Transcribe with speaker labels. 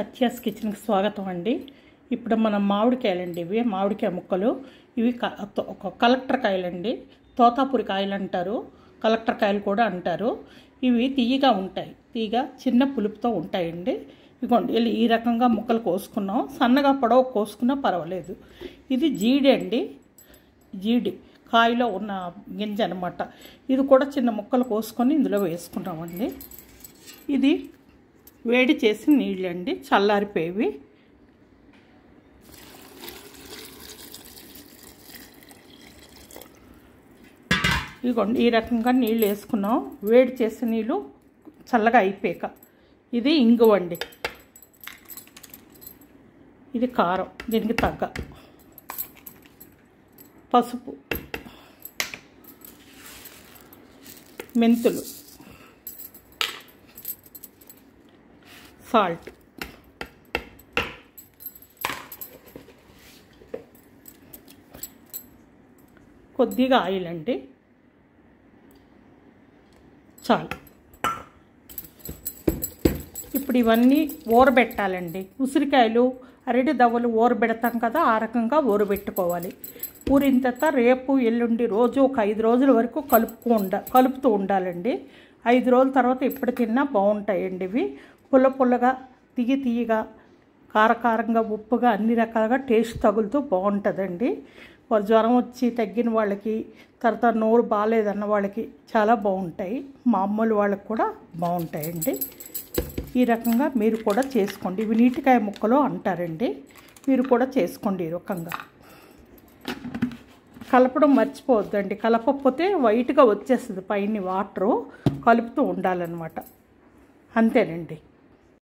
Speaker 1: సత్యాస్ కిచెన్కి స్వాగతం అండి. ఇప్పుడు మనం మామిడికాయలండి, ఇవి మామిడికాయ ముక్కలు. ఇవి కలెక్టర్ కాయలండి, తోతాపురి కాయలు అంటారు, కలెక్టర్ కాయలు కూడా అంటారు. ఇవి తీయగా ఉంటాయి, తీయగా చిన్న పులుపుతో ఉంటాయండి. ఇదిగోండి ఈ రకంగా ముక్కలు కోసుకున్నాం, సన్నగా పొడవు కోసుకున్నా పర్వాలేదు. ఇది జీడి అండి, జీడి కాయలో ఉన్న గింజ అనమాట. ఇది కూడా చిన్న ముక్కలు కోసుకొని ఇందులో వేసుకున్నామండి. ఇది వేడి చేసి నీళ్ళండి, చల్లారిపోయేవి. ఇదిగోండి ఈ రకంగా నీళ్ళు వేసుకున్నాం, వేడి చేసి నీళ్ళు చల్లగా అయిపోయాక. ఇది ఇంగువండి, ఇది కారం దీనికి తగ్గ, పసుపు, మెంతులు, సాల్ట్, కొద్దిగా ఆయిల్ అండి, చాలు. ఇప్పుడు ఇవన్నీ ఊరబెట్టాలండి. ఉసిరికాయలు, అరటి దవ్వలు ఊరబెడతాం కదా, ఆ రకంగా ఊరబెట్టుకోవాలి. ఊరిన తర్వాత రేపు ఎల్లుండి రోజు ఒక 5 రోజుల వరకు కలుపుతూ ఉండాలండి. 5 రోజుల తర్వాత ఎప్పుడు తిన్నా బాగుంటాయండి. ఇవి పుల్లగా, తీయగా, కారకారంగా, ఉప్పుగా, అన్ని రకాలుగా టేస్ట్ తగులుతూ బాగుంటుందండి. జ్వరం వచ్చి తగ్గిన వాళ్ళకి, తర్వాత నోరు బాగాలేదన్న వాళ్ళకి చాలా బాగుంటాయి. మామూలు వాళ్ళకి కూడా బాగుంటాయండి. ఈ రకంగా మీరు కూడా చేసుకోండి. ఇవి నీటికాయ ముక్కలు అంటారండి, మీరు కూడా చేసుకోండి ఈ రకంగా. కలపడం మర్చిపోవద్దండి, కలపకపోతే వైట్గా వచ్చేస్తుంది పైన వాటరు. కలుపుతూ ఉండాలన్నమాట, అంతేనండి.